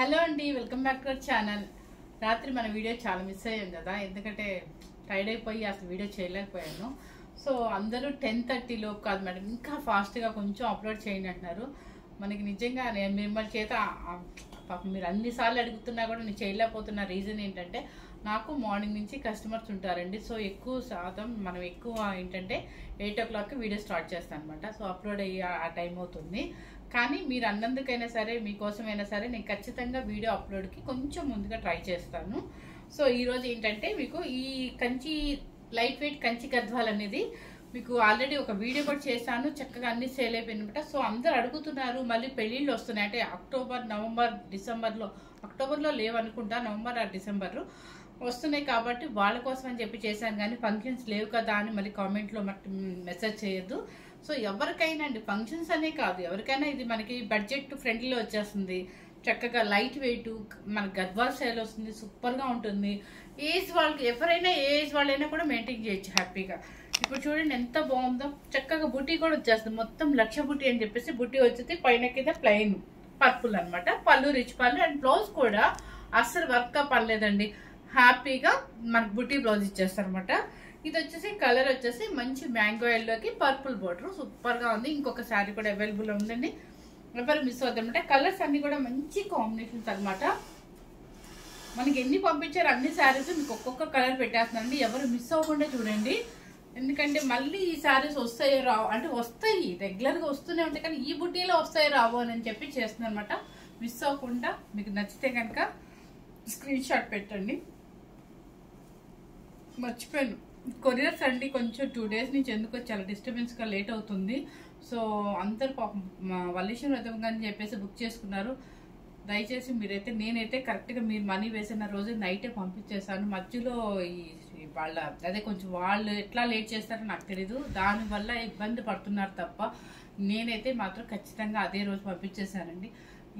Hello అండి, welcome back to our channel. రాత్రి మన వీడియో చాలా మిస్ అయ్యాం కదా, ఎందుకంటే టైర్డ్ అయిపోయి అసలు వీడియో చేయలేకపోయాను. సో అందరూ 10:30 కాదు మేడం, ఇంకా ఫాస్ట్గా కొంచెం అప్లోడ్ చేయండి అంటున్నారు. మనకి నిజంగా నేను మిమ్మల్ని చేత పాపం మీరు అన్నిసార్లు అడుగుతున్నా కూడా నేను చేయలేకపోతున్న రీజన్ ఏంటంటే, నాకు మార్నింగ్ నుంచి కస్టమర్స్ ఉంటారండి. సో ఎక్కువ శాతం మనం ఎక్కువ ఏంటంటే 8 o'clock వీడియో స్టార్ట్ చేస్తాను అనమాట. సో అప్లోడ్ అయ్యి ఆ టైం అవుతుంది. కానీ మీరు అన్నందుకైనా సరే, మీకోసమైనా సరే నేను ఖచ్చితంగా వీడియో అప్లోడ్కి కొంచెం ముందుగా ట్రై చేస్తాను. సో ఈరోజు ఏంటంటే మీకు ఈ కంచి లైట్ వెయిట్ కంచి గద్వాల్ అనేది మీకు ఆల్రెడీ ఒక వీడియో కూడా చేశాను. చక్కగా అన్ని సేల్ అయిపోయింది అనమాట. సో అందరు అడుగుతున్నారు, మళ్ళీ పెళ్ళిళ్ళు వస్తున్నాయి అంటే అక్టోబర్, నవంబర్, డిసెంబర్లో. అక్టోబర్లో లేవనుకుంటా, నవంబర్ ఆ డిసెంబర్ వస్తున్నాయి కాబట్టి వాళ్ళ కోసం అని చెప్పి చేశాను. కానీ ఫంక్షన్స్ లేవు కదా అని మళ్ళీ కామెంట్లో మెసేజ్ చేయొద్దు. సో ఎవరికైనా అండి, ఫంక్షన్స్ అనే కాదు, ఎవరికైనా ఇది మనకి బడ్జెట్ ఫ్రెండ్లీలో వచ్చేస్తుంది. చక్కగా లైట్ వెయిట్ మన గద్వాల్ స్టైల్ వస్తుంది, సూపర్గా ఉంటుంది. ఏజ్ వాళ్ళకి ఎవరైనా ఏ ఏజ్ వాళ్ళైనా కూడా మెయింటైన్ చేయొచ్చు హ్యాపీగా. ఇప్పుడు చూడండి ఎంత బాగుందో, చక్కగా బుట్టి కూడా వచ్చేస్తుంది. మొత్తం లక్ష బుట్టి అని చెప్పేసి బుట్టి వచ్చేసి పైన కింద ప్లెయిన్ పర్పుల్ అనమాట. పళ్ళు రిచ్ పళ్ళు అండ్ బ్లౌజ్ కూడా అస్సలు వర్క్ పర్లేదండి, హ్యాపీగా మనకు బుట్టి బ్లౌజ్ ఇచ్చేస్తారు అనమాట. ఇది వచ్చేసి కలర్ వచ్చేసి మంచి మ్యాంగో ఎల్లోకి పర్పుల్ బోర్డర్, సూపర్ గా ఉంది. ఇంకొక శారీ కూడా అవైలబుల్ ఉందండి, ఎవరు మిస్ అవుతారనమాట. కలర్స్ అన్ని కూడా మంచి కాంబినేషన్స్ అనమాట. మనకి ఎన్ని పంపించారు అన్ని శారీస్ మీకు ఒక్కొక్క కలర్ పెట్టేస్తున్నానండి, ఎవరు మిస్ అవ్వకుండా చూడండి. ఎందుకంటే మళ్ళీ ఈ శారీస్ వస్తాయో రావు అంటే వస్తాయి, రెగ్యులర్గా వస్తూనే ఉంటాయి, కానీ ఈ బుట్టీలో వస్తాయో రావు అని చెప్పి చేస్తున్నాను అనమాట. మిస్ అవ్వకుండా మీకు నచ్చితే కనుక స్క్రీన్ షాట్ పెట్టండి. మర్చిపోయాను, కొరియర్స్ అండి కొంచెం 2 days నుంచి ఎందుకో చాలా డిస్టర్బెన్స్గా లేట్ అవుతుంది. సో అందరు పాపం వల్లేశ్వరం వ్రతం అని చెప్పేసి బుక్ చేసుకున్నారు. దయచేసి మీరైతే, నేనైతే కరెక్ట్గా మీరు మనీ వేసిన రోజు నైటే పంపించేసాను. మధ్యలో ఈ వాళ్ళ అదే కొంచెం వాళ్ళు ఎట్లా లేట్ చేస్తారో నాకు తెలీదు, దానివల్ల ఇబ్బంది పడుతున్నారు తప్ప నేనైతే మాత్రం ఖచ్చితంగా అదే రోజు పంపించేశానండి.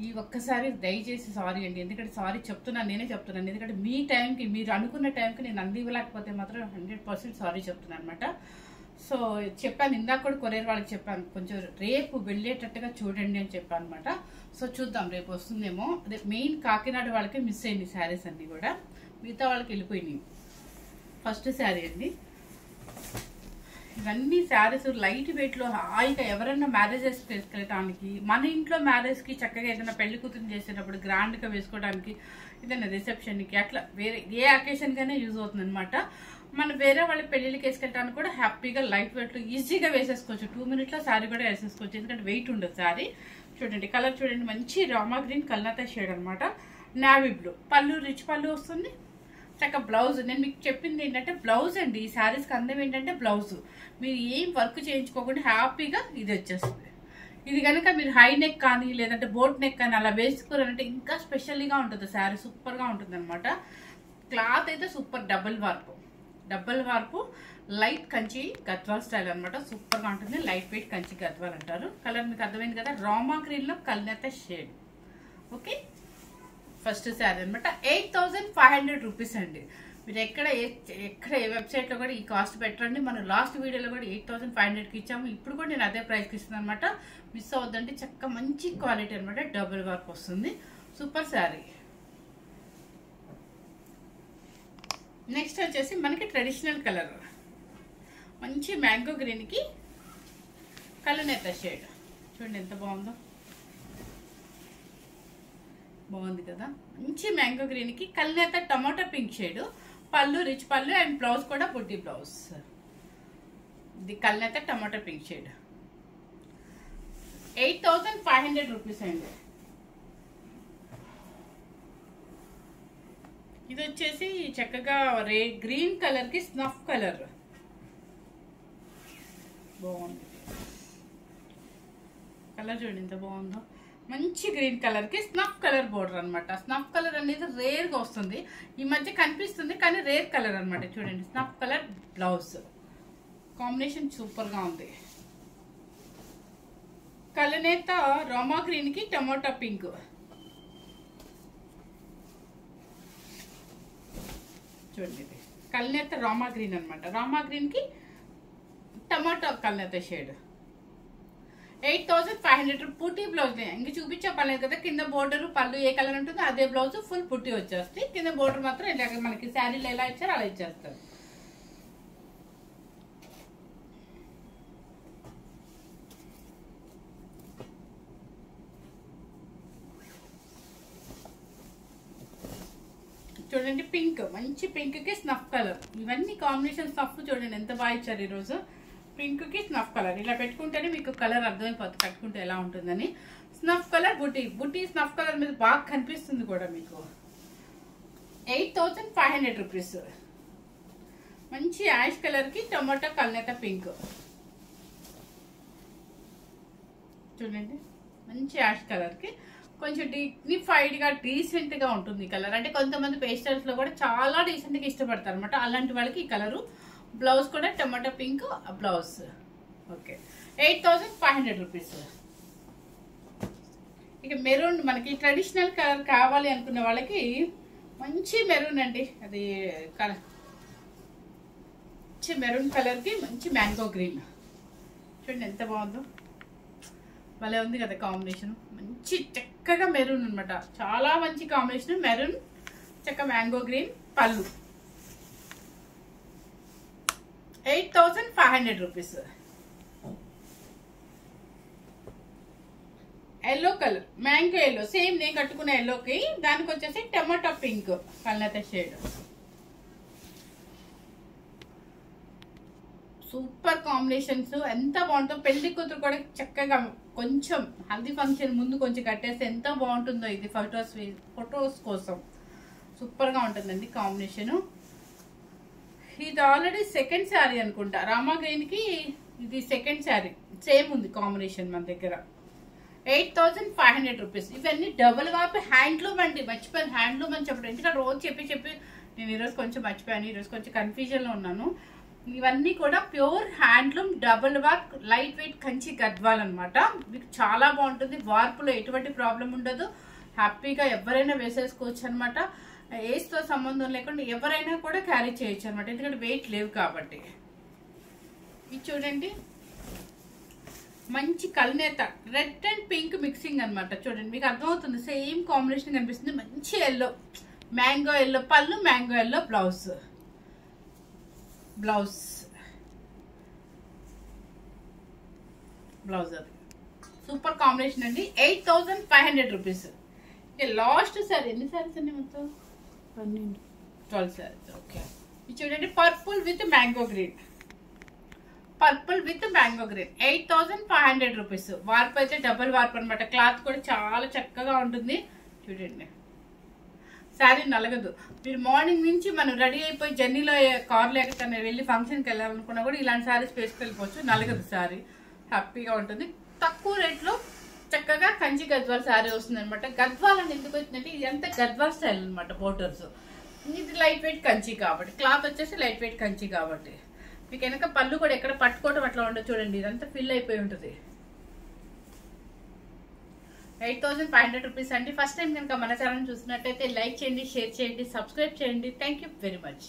ఈ ఒక్కసారి దయచేసి సారీ అండి, ఎందుకంటే సారీ చెప్తున్నాను, నేనే చెప్తున్నాను. ఎందుకంటే మీ టైంకి, మీరు అనుకున్న టైంకి నేను అందివ్వలేకపోతే మాత్రం 100% సారీ చెప్తున్నాను అనమాట. సో చెప్పాను ఇందాక కూడా కొరియర్ వాళ్ళకి చెప్పాను, కొంచెం రేపు వెళ్ళేటట్టుగా చూడండి అని చెప్పాను అనమాట. సో చూద్దాం రేపు వస్తుందేమో. అదే మెయిన్ కాకినాడ వాళ్ళకి మిస్ అయింది శారీస్ అన్ని కూడా, మిగతా వాళ్ళకి వెళ్ళిపోయినాయి. ఫస్ట్ శారీ అండి, ఇవన్నీ శారీస్ లైట్ వెయిట్లో హాయిగా ఎవరైనా మ్యారేజెస్ వేసుకోవడానికి, మన ఇంట్లో మ్యారేజ్కి చక్కగా ఏదైనా పెళ్లి కూతురు చేసేటప్పుడు గ్రాండ్గా వేసుకోవడానికి, ఏదైనా రిసెప్షన్కి అట్లా వేరే ఏ అకేషన్గానే యూజ్ అవుతుంది అనమాట. మనం వేరే వాళ్ళ పెళ్ళిళ్ళకి వేసుకెళ్ళడానికి కూడా హ్యాపీగా లైట్ వెయిట్లో ఈజీగా వేసేసుకోవచ్చు. 2 minutes శారీ కూడా వేసేసుకోవచ్చు, ఎందుకంటే వెయిట్ ఉండదు శారీ. చూడండి కలర్ చూడండి, మంచి రామా గ్రీన్ కల్నాతా షేడ్ అనమాట. నావీ బ్లూ పళ్ళు, రిచ్ పళ్ళు వస్తుంది. చక్కగా బ్లౌజ్, నేను మీకు చెప్పింది ఏంటంటే బ్లౌజ్ అండి. ఈ శారీస్కి అందం ఏంటంటే బ్లౌజ్, మీరు ఏం వర్క్ చేయించుకోకుండా హ్యాపీగా ఇది వచ్చేస్తుంది. ఇది కనుక మీరు హై నెక్ కానీ లేదంటే బోట్ నెక్ కానీ అలా వేసుకోవాలంటే ఇంకా స్పెషల్గా ఉంటుంది శారీ, సూపర్గా ఉంటుంది అనమాట. క్లాత్ అయితే సూపర్, డబుల్ వార్పు లైట్ కంచి గద్వాల్ స్టైల్ అనమాట, సూపర్గా ఉంటుంది. లైట్ వెయిట్ కంచి గద్వాల్ అంటారు. కలర్ మీకు అర్థమైంది కదా, రామా గ్రీన్లో కల్నేత షేడ్. ఓకే, ఫస్ట్ శారీ అనమాట. 8,500 rupees అండి. మీరు ఎక్కడ ఏ వెబ్సైట్లో కూడా ఈ కాస్ట్ పెట్టండి. మనం లాస్ట్ వీడియోలో కూడా 8,500కి ఇచ్చాము, ఇప్పుడు కూడా నేను అదే ప్రైస్కి ఇస్తున్నాను అనమాట. మిస్ అవ్వద్దండి, చక్కగా మంచి క్వాలిటీ అనమాట, డబుల్ వర్క్ వస్తుంది, సూపర్ శారీ. నెక్స్ట్ వచ్చేసి మనకి ట్రెడిషనల్ కలర్, మంచి మ్యాంగో గ్రీన్కి కల్నేత షేడ్. చూడండి ఎంత బాగుందో, బాగుంది కదా. మంచి మ్యాంగో గ్రీన్కి కల్నేత టమాటో పింక్ షేడ్, పళ్ళు రిచ్ పళ్ళు అండ్ బ్లౌజ్ కూడా బుట్టి బ్లౌజ్. ఇది కల్నేత టమాటో పింక్ షేడ్. 8,500 rupees అండి. ఇది వచ్చేసి చక్కగా గ్రీన్ కలర్ కి స్నఫ్ కలర్, బాగుంది కలర్. చూడండి ఎంత బాగుందో, మంచి గ్రీన్ కలర్ కి స్నఫ్ కలర్ బోర్డర్ అనమాట. స్నఫ్ కలర్ అనేది రేర్ గా వస్తుంది, ఈ మధ్య కనిపిస్తుంది కానీ రేర్ కలర్ అనమాట. చూడండి snuff colour blouse combination super గా ఉంది. కల్నేత రామా గ్రీన్ కి టమాటా పింక్. చూడండి కల్నేత రామా గ్రీన్ అనమాట, రామా గ్రీన్ కి టమాటా కల్నేత షేడ్. 8500 పుట్టి బ్లౌజ్. ఇంక చూపించే పర్లేదు కదా, కింద బోర్డర్ పళ్ళు ఏ కలర్ ఉంటుందో అదే బ్లౌజ్ ఫుల్ పుట్టి వచ్చేస్తుంది. కింద బోర్డర్ మాత్రం ఇలాగ మనకి శారీలో ఎలా ఇచ్చారో అలా ఇచ్చేస్తారు. చూడండి పింక్, మంచి పింక్ కి స్నఫ్ కలర్. ఇవన్నీ కాంబినేషన్ స్నఫ్ చూడండి ఎంత బాగా ఇచ్చారు ఈరోజు. పింక్ కి స్నఫ్ కలర్ ఇలా పెట్టుకుంటేనే మీకు కలర్ అర్థమైపోతుంది కట్టుకుంటే ఎలా ఉంటుందని. స్నఫ్ కలర్ బుటీ, బుటీ స్నఫ్ కలర్ మీద బాగా కనిపిస్తుంది కూడా మీకు. 8500 రూపీస్. మంచి యాష్ కలర్ కి టొమాటో కల్నేత పింక్. చూడండి మంచి యాష్ కలర్ కి కొంచెం డిగ్నిఫైడ్ గా డీసెంట్ గా ఉంటుంది కలర్. అంటే కొంతమంది పేస్టల్స్ లో కూడా చాలా డీసెంట్ గా ఇష్టపడతారు అనమాట. అలాంటి వాళ్ళకి ఈ కలరు. బ్లౌజ్ కూడా tomato pink blouse. Okay 8500 rupees. ఇక మెరూన్, మనకి ట్రెడిషనల్ కలర్ కావాలి అనుకున్న వాళ్ళకి మంచి మెరూన్ అండి. అది కలర్ మంచి మెరూన్ కలర్ కి మంచి మ్యాంగో గ్రీన్. చూడండి ఎంత బాగుందో, భలే ఉంది కదా కాంబినేషన్. మంచి చక్కగా మెరూన్ అనమాట, చాలా మంచి కాంబినేషన్. మెరూన్ చక్క మ్యాంగో గ్రీన్ పళ్ళు. 8500 rupees. Yellow colour, mango yellow, same నేను కట్టుకున్న ఎల్లోకి దానికి వచ్చేసి టమాటో పింక్ కల్నేత షేడ్. సూపర్ కాంబినేషన్స్, ఎంత బాగుంటుందో. పెళ్లి కూతురు కూడా చక్కగా కొంచెం హల్దీ ఫంక్షన్ ముందు కొంచెం కట్టేస్తే ఎంత బాగుంటుందో ఇది ఫొటోస్ కోసం. సూపర్ గా ఉంటుందండి కాంబినేషన్. ఇది ఆల్రెడీ సెకండ్ శారీ అనుకుంటా, రామా గ్రీన్ కి ఇది సెకండ్ శారీ. సేమ్ ఉంది కాంబినేషన్ మన దగ్గర. 8500 రూపీస్. ఇవన్నీ డబుల్ వార్ప్ హ్యాండ్లూమ్ అండి. మర్చిపోయాను హ్యాండ్లూమ్ అని చెప్పడం, ఎందుకంటే రోజు చెప్పి నేను ఈరోజు కొంచెం మర్చిపోయాను. ఈరోజు కొంచెం కన్ఫ్యూజన్ లో ఉన్నాను. ఇవన్నీ కూడా pure handloom double warp light weight Kanchi Gadwal అనమాట. మీకు చాలా బాగుంటుంది. వార్పులో ఎటువంటి ప్రాబ్లం ఉండదు. హ్యాపీగా ఎవరైనా వేసేసుకోవచ్చు అనమాట. ఏజ్ తో సంబంధం లేకుండా ఎవరైనా కూడా క్యారీ చేయొచ్చు అనమాట, ఎందుకంటే వెయిట్ లేవు కాబట్టి. ఇది చూడండి మంచి కల్నేత రెడ్ అండ్ పింక్ మిక్సింగ్ అనమాట. చూడండి మీకు అర్థమవుతుంది, సేమ్ కాంబినేషన్ కనిపిస్తుంది. మంచి ఎల్లో, మ్యాంగో ఎల్లో పళ్ళు, మ్యాంగో ఎల్లో బ్లౌజ్. అది సూపర్ కాంబినేషన్ అండి. 8500 రూపీస్. లాస్ట్ సారీ ఎన్ని సారీస్ అండి మొత్తం? 12 సారీస్. ఓకే ఇది చూడండి purple with mango green. 8500 rupees. Warp అయితే డబుల్ వార్ప్ అనమాట. క్లాత్ కూడా చాలా చక్కగా ఉంటుంది. చూడండి శారీ నలగదు. మీరు మార్నింగ్ నుంచి మనం రెడీ అయిపోయి జర్నీలో కార్లో ఎక్కడికన్నా వెళ్ళి ఫంక్షన్కి వెళ్ళాలనుకున్నా కూడా ఇలాంటి శారీస్ వేసుకెళ్ళిపోవచ్చు. నలగదు శారీ, హ్యాపీగా ఉంటుంది. తక్కువ రేట్లో చక్కగా కంచి గద్వాల్ శారీ వస్తుంది అనమాట. గద్వాల్ అని ఎందుకు వచ్చిందంటే ఇది అంతా గద్వాల్ స్టైల్ అనమాట. బోర్డర్స్ ఇది లైట్ వెయిట్ కంచి కాబట్టి, క్లాత్ వచ్చేసి లైట్ వెయిట్ కంచి కాబట్టి మీకు వెనక పళ్ళు కూడా ఎక్కడ పట్టుకోవటం అట్లా ఉండదు. చూడండి ఇదంతా ఫిల్ అయిపోయి ఉంటుంది. 8500 రూపీస్ అండి. ఫస్ట్ టైం కనుక మన ఛానల్ చూసినట్టయితే లైక్ చేయండి, షేర్ చేయండి, సబ్స్క్రైబ్ చేయండి. Thank you very much.